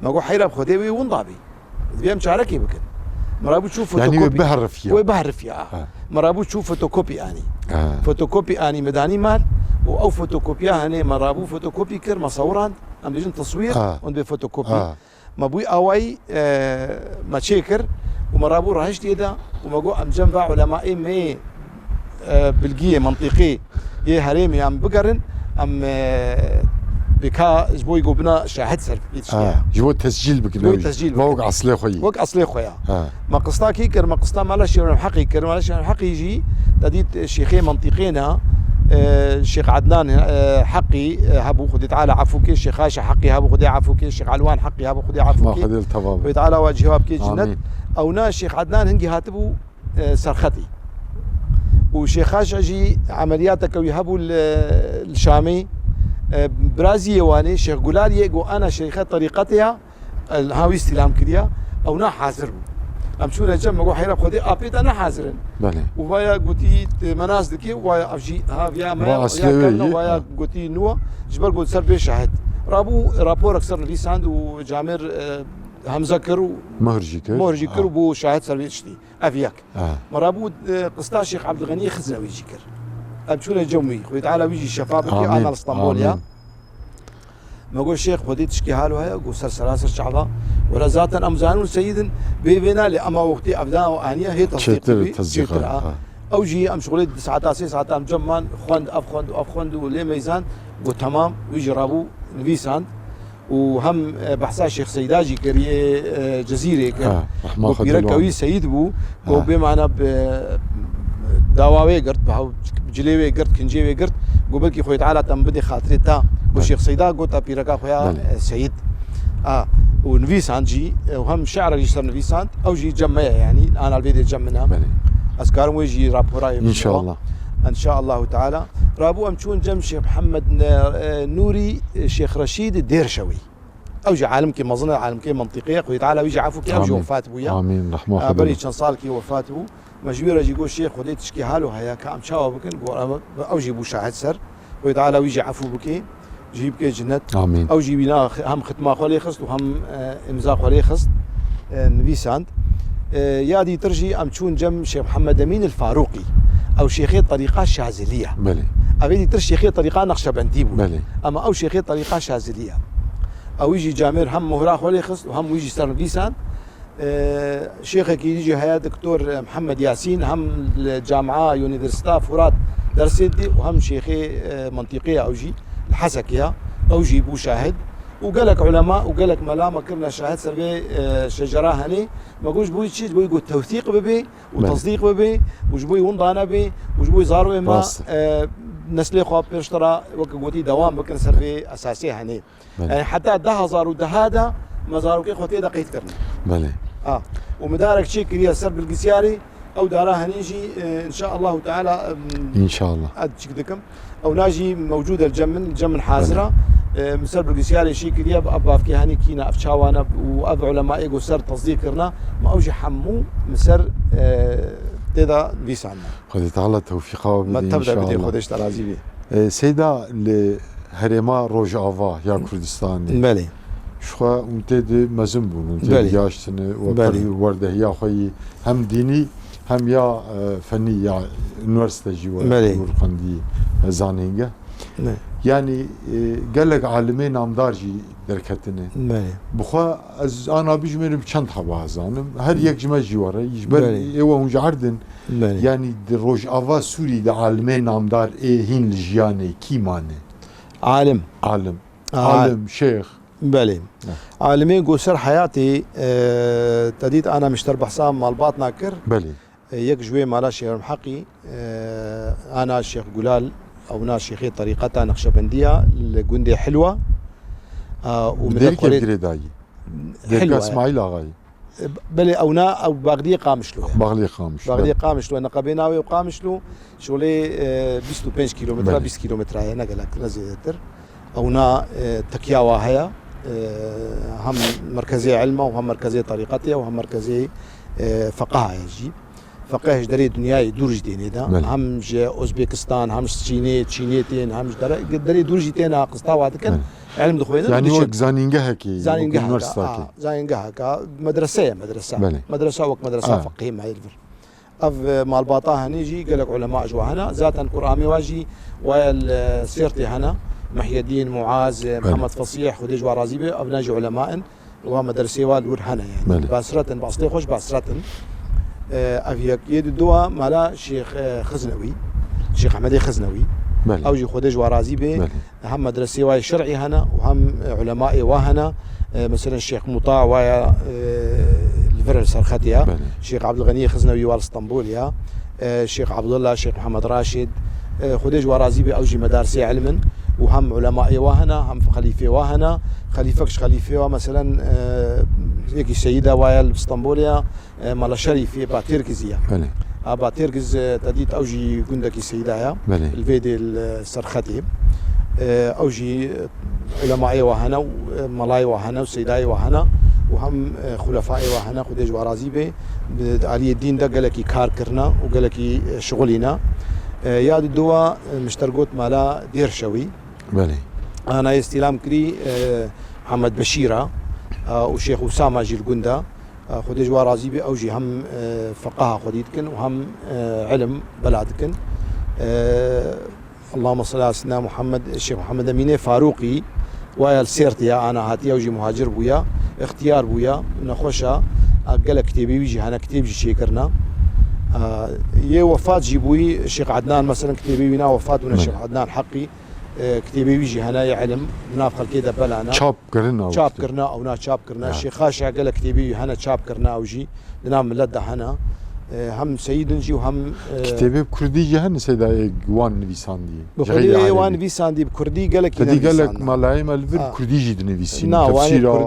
ما جو حيره بخديوي ونضابي بيام شعركي بكن مرابو تشوف يعني وبهرف يا مرابو تشوف فوتوكوبي اني فوتوكوبي اني مداني مال او فوتوكوبيا هني مرابو فوتوكوبي كر مصوران ام بيجن تصوير وند فوتوكوبي ما بوي اواي ما تشيكر ومرابو راهشت يدا وما جو ام جنبا علماء مي بلقيه منطقي يه هريمي ام بقرن ام بكا جبوي قبنا شاهد سر جبو تسجيل بكنا وقع اصلي خويا وقع اصلي خويا ما قصتا كيكر ما قصتا مالاش حقي كر مالاش حقي يجي تديت شيخي منطقينا الشيخ عدنان حقي هبو خدي تعالى عفوكي الشيخ هاشا حقي هبو خدي عفوكي الشيخ علوان حقي هبو خدي عفوكي ما خدي التباب وتعالى واجهوا بكي جنت او نا الشيخ عدنان هنجي هاتبو سرختي وشيخ هاشا جي عملياتك ويهبوا الشامي برازي واني الشيخ قولال يقو انا شيخ طريقتها هاوي استلام كريا او نا حاضر امشونا جمع قو حيرا خدي ابيت انا حاضرن بله ويا قلتي مناس دكي ويا افجي ها يا ما ويا قلتي نوا جبر قلت سر بشاهد رابو رابور اكثر ليساند وجامر همزه كر مهرجي كر بو شاهد سربيشتي افياك مرابو قسطا الشيخ عبد الغني خزنوي جكر امشونا جمي خويا تعالى بيجي الشفاف انا اسطنبول يا ما قول الشيخ خدي تشكي حاله هيا قول سلاسل شعبها ولا ذاتا امزانون سيد بيبينا لأما وقتي ابدان وانيا هي تصديق او جي ام شغلي ساعات ساعات ام جمان خوند ولي ميزان قو تمام ويجي رابو نفيسان وهم بحثا شيخ سيداجي كريه جزيره بيركوي سيد بو قو بمعنى داواوي قرت بهاو جليوي قرت كنجيوي قرت قو بلكي خويا تعالى تم بدي خاطري تا وشيخ سيدا قو تا بيركا خويا سيد ونفيسان جي وهم شعر يصير نفيسان او جي جمعيه يعني انا الفيديو جمعنا اسكارم ويجي رابوراي ان شاء الله ان شاء الله تعالى رابو امشون جم شيخ محمد نوري شيخ رشيد الديرشوي او جي عالم كي مظنه عالم كي منطقيه خويا تعالى ويجي عفو كي او جي وفات بويا امين رحمه الله بري كان صار كي وفاته مجبور اجي يقول شيخ خذيت تشكي حاله هيا كام شاو بكن او جي بو شاهد سر خويا تعالى ويجي عفو بكي جيب كي جنة امين او جيبنا هم ختمه خولي خست وهم امضاء خولي خست نفيساند يادي ترجي ام تشون جم شيخ محمد امين الفاروقي او شيخي الطريقه الشاذليه بلي ابي ترجي شيخي الطريقه نقشبندي بلي اما او شيخي الطريقه الشاذليه او يجي جامر هم مهرا خولي خست وهم ويجي سر نفيسان شيخك يجي هيا دكتور محمد ياسين هم الجامعه يونيفرسيتا فرات درسيدي وهم شيخي منطقيه او جي الحسكية أو جيبوا شاهد وقالك علماء وقالك ملامة كرنا شاهد سربي شجرة هني ما قوش بوي شيء بوي يقول توثيق ببي وتصديق ببي وجبوي ونضانا بي وجبوي زاروا ما نسلي خواب بيشترى وقوتي دوام بكن سربي أساسي هني يعني حتى ده زاروا ده هذا ما زاروا كي خوتي دقيت كرنا بلى ومدارك شيء كريا سرب القسياري أو دارها هنيجي إن شاء الله تعالى إن شاء الله أدشكدكم او ناجي موجوده الجمن حاضره مسر بالقسياري شي كديا اباف كي هاني كينا افشاوانا واب علماء يقول سر تصديقنا ما اوجي حمو مسر تدا فيسانا خذي تعالى توفيقا ما تبدا بدي خذش ترازي بي سيدا لهرما روجافا يا كردستان بلي شخوا متد مزنبون متد ياشتن وورده يا خوي هم ديني هم يا فني يا يونيفرسيتي جوا ورقندي زانينجا يعني قال لك عالمين نامدار جي دركتني بخوا از انا بيجمر بچند حبا زانم هر یک جمع جواره يجبر ايوه اونجا عردن يعني روج اوا سوري د عالمين نامدار هين لجياني كيمانه عالم شيخ بلي عالمين قوسر حياتي تديت انا مشتر بحسام مال باطنا كر بلي يك جوي مالا شيخ محقي انا الشيخ جلال او ناس شيخي طريقتها نقشبنديه الجندي حلوه ومن القرية حلوه اسماعيل اغاي بلي او باغدي قامشلو باغدي قامشلو انا قبيناوي وقامشلو شغلي 25 كيلومتر 20 كيلومتر هنا قالك نزيدتر اونا تكياوا هيا هم مركزيه علمه وهم مركزيه طريقتها وهم مركزيه فقهها يجي فقه دري دنياي دورج ديني دا هم اوزبكستان هم تشينيتين هم دري دورج دينا قسطاوات كان علم دخوينا يعني وقت زانينجا هكي زانينجا هكا مدرسه وقت مدرسه فقهيه ما يلفر اف مال باطا هنيجي قال لك علماء جوا هنا ذاتا قرامي واجي ويا سيرتي هنا محي الدين معاذ محمد فصيح خديج ورازيبي ابناجي علماء ومدرسه والور هنا يعني باسرة باصلي خوش باسرة افيك يد الدواء مالا شيخ خزنوي شيخ احمد خزنوي او جي خديج ورازيبي هم مدرسه واي شرعي هنا وهم علماء وهنا مثلا الشيخ مطاع ويا الفرل سرختيا الشيخ عبد الغني خزنوي والاسطنبوليا الشيخ عبد الله الشيخ محمد راشد خديج ورازيبي او جي مدارسي علما وهم علماء وهنا هم خليفه وهنا خليفكش خليفه مثلا هيك السيده ويا اسطنبوليا مال شريفه باتيركزيه باتيركز تديت اوجي جندك السيده الفيدي السرختي اوجي علماء وهنا وملاي وهنا وسيداي وهنا وهم خلفاء وهنا خديج ورازيبي علي الدين ده قال لك كار كرنا وقال لك شغلنا يا الدواء مشترقوت مالا دير شوي بلي انا استلام كري محمد بشيره وشيخ اسامه جيل جندا خديج ورازيبي اوجي هم فقهاء خديتكن وهم علم بلادكن اللهم صل على سيدنا محمد الشيخ محمد امين فاروقي ويا سيرتي انا هاتي اوجي مهاجر بويا اختيار بويا نخوشا قال كتابي بيجي انا كتاب شي كرنا یه وفات جیبوی الشيخ عدنان مثلا كتابي وينا وفات ونا الشيخ عدنان حقي كتابي ويجي هنايا علم ناف خلقي دبلانا چاپ كرنا او نا چاپ كرنا الشيخ خاشع قال كتابي هنا چاپ كرنا او جي لنا ملدا هنا هم سيد جي وهم كتابي بكردي جهن سيدا وان نويساندي بكردي وان نويساندي بكردي قال لك بدي قال لك مالاي مالفر كردي جي نويسين تفسير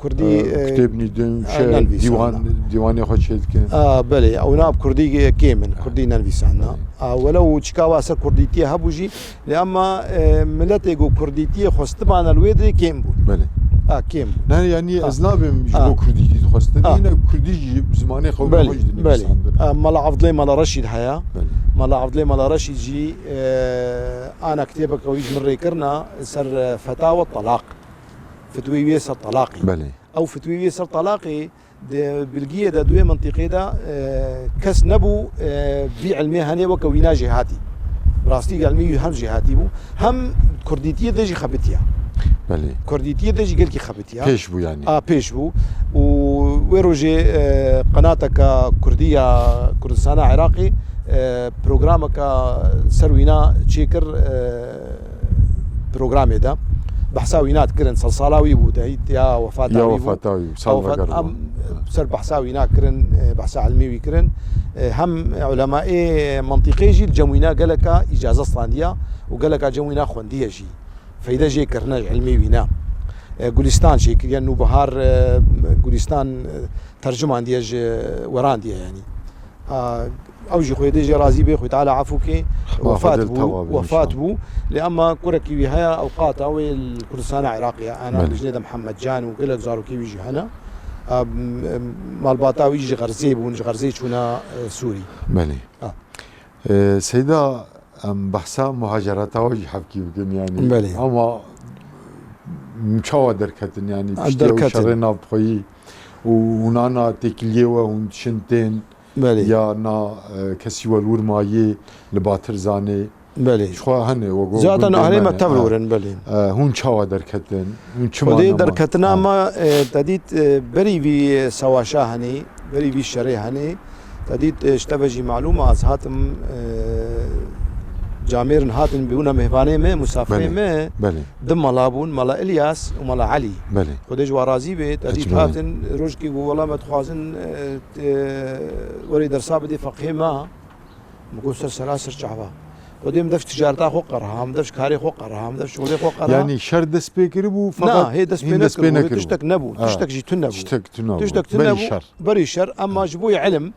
كردي كتاب ندم ديواني خود شيء كان بله او ناب كردي كيمن كردي نويسانا ولو تشكاوا سر كرديتي هبوجي لأما ملتي جو كرديتي خستبان الويدري كيم بود بله كيم يعني أزنابم جو كرديتي خستني أنا كردي زماني خو بله مالا عبد الله مالا رشيد حياة مالا عبد الله مالا رشيد جي أنا كتابك ويج مرة كرنا سر فتاوى الطلاق فتوي ويسر طلاقي بله أو فتوي ويسر طلاقي بلقيه دا دوي منطقي دا كس نبو في علمي هني وكوينا جهاتي براستي علمي هم جهاتي بو هم كرديتيه دجي خبتيا بله كرديتيه دجي قال كي خبتيا بيش بو يعني بيش بو ويروجي قناتك كرديه كردستان عراقي برنامجك سروينا تشيكر برنامج ده بحساوينات كرن صلصالاوي بودايت يا وفاتاوي سر بحساوينا كرن بحسا علمي كرن هم علماء منطقي جي الجموينا قالك اجازه صانديه وقالك جموينا خونديه جي فاذا جي كرنا علمي وينا جولستان شي كانه بهار جولستان ترجمه عندي ورانديه يعني اوجي خويا ديجي رازي بي خويا تعالى عفوكي وفات بو لأما كركي بهاي اوقات او الكردستان عراقيه انا بجنيد محمد جان وقلك زارو كي بيجي هنا مال باطاوي يجي غرزي بو نجي غرزي شونا سوري مالي سيدا بحثا مهاجرات اوجي حبكي بكم يعني مالي اما مشاوى دركتن يعني تشتي شرنا بخوي ونانا تكليوه ونشنتين بله یا نا کسی ولور مایه لباتر زانه بله شو هنه وگو زیادن اهلی متورن بله هون چاوا درکتن هون چما خودی درکتنا ما تدید بری وی سواشا هنی بری وی شری هنی تدید اشتبهی معلومه از هاتم جامير هاتن بيونا مهباني ما مسافرين ما دم ملابون ملا الياس وملا علي بله خديج ورازي بيت اديت هاتن روجكي والله ما تخوازن وري درسا بدي فقيه ما مقصر سلاسر شعبا وديم دفش تجارتا خو قرها دفش كاري خو قرها دفش شغلي خو قرها يعني شر دس بيكربو فقط هي دس بينكربو تشتك نبو تشتك جيتو نبو تشتك تنبو بري شر اما جبوي علم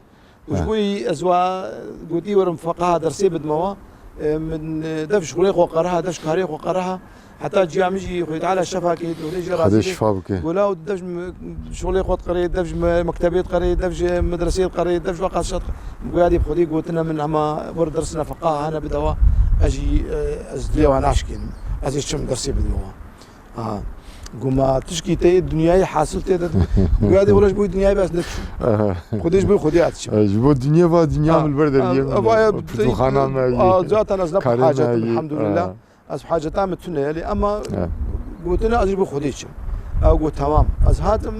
وجبوي ازوا قوتي ورم فقها درسي بدموا من دفش شغلي خو قرها دفش كاري خو قرها حتى جي عم يجي خويا تعالى شفاكي وليجي راسي ولا دفش شغلي خو قري دفش مكتبيت قري دفش مدرسيه قري دفش وقاصات قاعد بخدي قوتنا من اما ور درسنا فقاهه انا بدوا اجي ازدلي وانا عشكين ازي شم درسي بدوا قوما تشكي تي الدنيا حاصل تي قاعد ولاش بو الدنيا بس نتشو خديش بو خدي عتش جبو الدنيا با الدنيا من البرد اليوم خانه ما ذات انا زلب حاجه الحمد لله از حاجه تامت تنالي اما قوتنا ازي بو خديش او قلت تمام از هاتم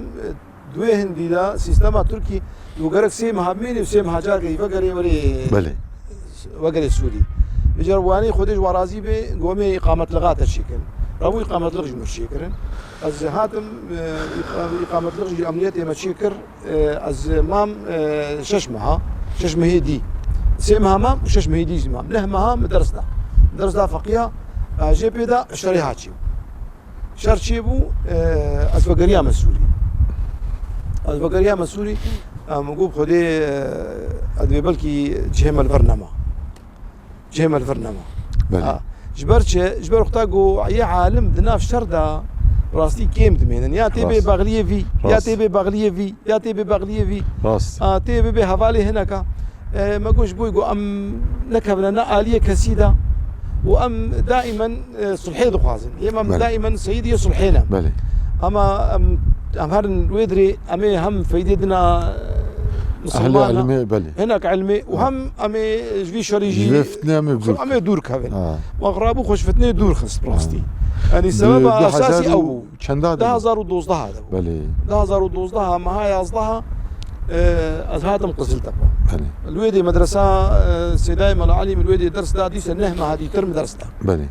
دوی هندی دا سیستم ترکی وگرک سه مهمینی و سه مهاجر کی وگری ولی بله وگری سوری بجروانی خودش ورازی به قومی اقامت لغات الشکل روی اقامت لغج مشکرن از هاتم اقامت لغج امنیت مشکر از مام شش ماه دی سه مهام و شش ماه دی زمام له مهام درس دا فقيه جي بي دا شري هاتشي شرشي بو از وگریا مسوری از وگریا مسوری مقوب خودي ادوي بلكي جهم البرنامج بله جبر اختاقو اي عالم دناف شردا راستي كيم دمينن يا تيبي باغليه في يا تيبي باغليه في يا تيبي باغليه في راست تيبي بهوالي هناك ما قوش بويقو ام نكبنا آلية كسيدة وام دائما صلحي دخوازن يما دائما سيدي يصلحينا بله اما ام هرن ويدري امي هم فايدتنا اهل علمي بله هناك علمي وهم امي جوي شريجي فتنه امي دور كافن مغربو خوش فتنه دور خص براستي يعني سبب اساسي او 2012 هذا بله 2012 ما هي قصدها از هاتم قزلت بله الويدي مدرسة سيداي ملعلم الويدي درس دا دي سنه ما هذه ترم درس دا بله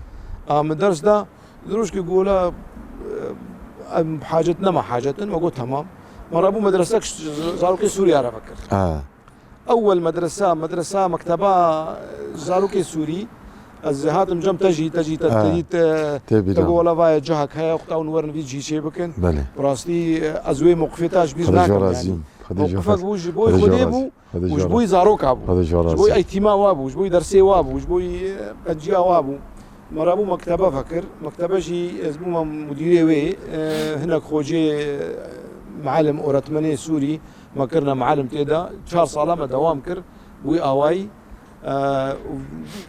من درس دا دروش كي يقولا حاجتنا ما حاجتنا ما قلت تمام مرة ابو مدرسة زاروكي سوريا انا فكر اول مدرسة مكتبة زاروكي سوري الزهات جم تجي تقول فاي جهك هيا وقت ونورن في جي شي بكن بله براستي ازوي موقفتاش بيزناك يعني موقفك وش بوي خديبو وش بوي زاروك ابو وش بوي ايتما وابو وش بوي درسي وابو وش بوي اجيا وابو مرابو مكتبة فكر مكتبة شي اسمه مديري وي هناك خوجي معلم اورتمني سوري ما كرنا معلم تيدا شهر صالة دوام كر بوي اواي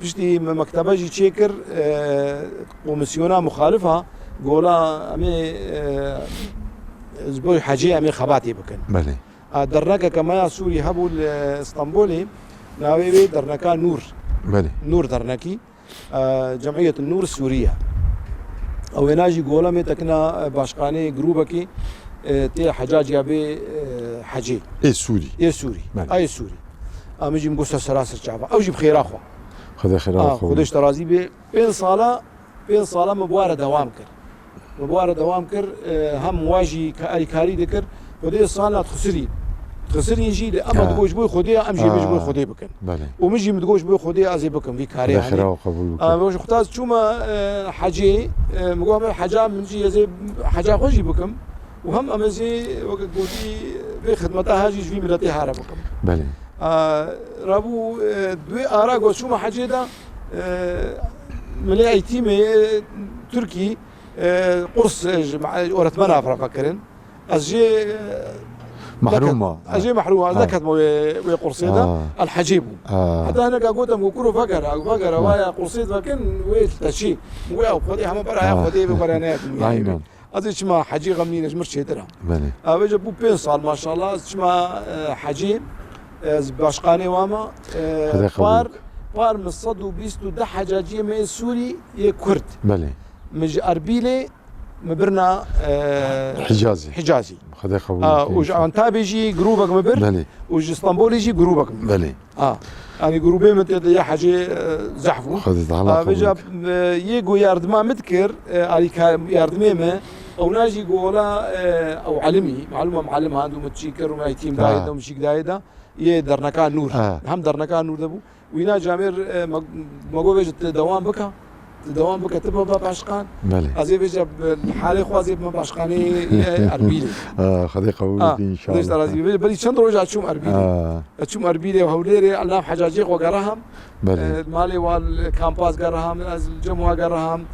بشتي مكتبة جي تشيكر كوميسيونا مخالفة قولا امي زبوي حاجي امي خباتي بكن بله درناكا كما سوري هبو اسطنبولي ناوي درناكا نور بله نور درناكي جمعية النور السورية او ناجي قولا مي تكنا باشقاني جروبكي تي حجاج يابي حجي اي سوري اي سوري امجي مقصة سراسر شعبا او جيب خير اخوة خذ خير اخوة خدش ترازي بين صالة مبوارة دوام كر هم واجي كاري ذكر خدي صالة تخسري يجي لأما تقوش بوي خدي امجي بوي خدي بكن بله ومجي متقوش بوي خدي ازي بكن في كاري يعني خير وقبول باش اختاز شوما حاجي مقوم حاجة منجي زي حاجة خوشي بكم وهم امزي وقت قلتي في خدمتها هاجي في ملتي هارا بكم بله رابو دوي آرا قلت شو ما حاجة ملي ايتيمي تركي قرص ورتمنا فكرن أجي محرومة أجي محرومة ذكرت ويا قرصيدا الحجيب حتى أنا قلت أم كورو فقرة ويا قرصيد فكن ويتشي ويا خدي هم برا خدي ببرانات يعني أزي شما حجي غمني نجمر شيترا بله أبجي بو بين صال ما شاء الله شما حجي باشقاني واما بار من الصد وبيستو ده حجاجية من سوري يكرد بله مج أربيلي مبرنا حجازي خذ قبول وج أنت بيجي جروبك مبر بله وج اسطنبول يجي جروبك بله يعني جروبين متى يا حاجة زحفو خذ تعالى بيجا يجو ياردما مذكر عليك ياردمي ما أو ناجي قولا أو علمي معلم هندو متشيكر وما يتيم دايدا ومشيك دايدا درنكا نور هم درنكا نور دبو وينا جامر مقوبج دوام بك تبغى باشقان بله ازي بيجا الحاله خوازي باشقاني اربيلي خذي قبول ان شاء الله ترازي بلي چند روز اتشوم اربيلي اتشوم اربيلي وهوليري الله حجاجي وقراهم بله مالي والكامباس قراهم از الجمعه قراهم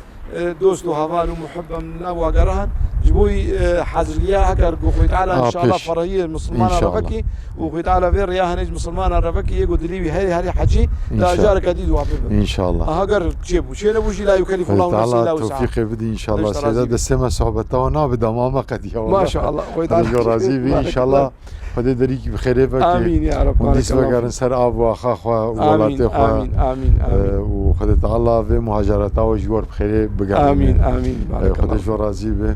دوست وهوان ومحبه من وقراهم جبوي حزريا هكر خوي تعالى ان شاء الله فرهيه المسلمان ربكي وخوي تعالى في رياها نج مسلمان ربكي يقول لي هذه حجي لا جارك جديد وعبد ان شاء الله هاجر تجيبوا شيء نبوجي لا يكلف الله نفسا الا وسعها توفيق بدي ان شاء الله سيدة السما صحبته ونابدا ما قد ما شاء الله خوي تعالى راضي بي ان شاء الله خدي دريك بخير بك امين يا رب وديس بقرن سر اب واخا خو ولاتي خو امين وخدي تعالى في مهاجرته وجور بخير بقرن امين خدي جو راضي به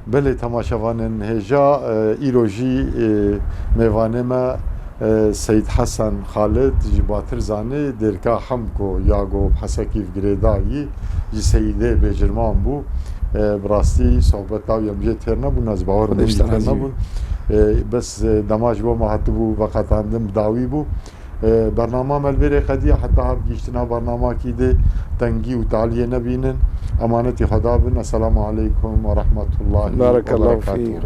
بله تماشاوانن هجا ایروژی میوانه ما سید حسن خالد جباتر زانه درکا حمکو یاگو حسکیف گریدایی جی سیده بجرمان بو براستی صحبت او یمجه ترنا بو نزباور ترنا بو بس دماج بو محتبو وقت اندم داوی بو برنامه ملبری قدیه حتی هم گیشتنا برنامه کی ده تنگی و تعالیه نبینن امانتی خدا بن السلام علیکم و رحمت الله بارك الله فيك.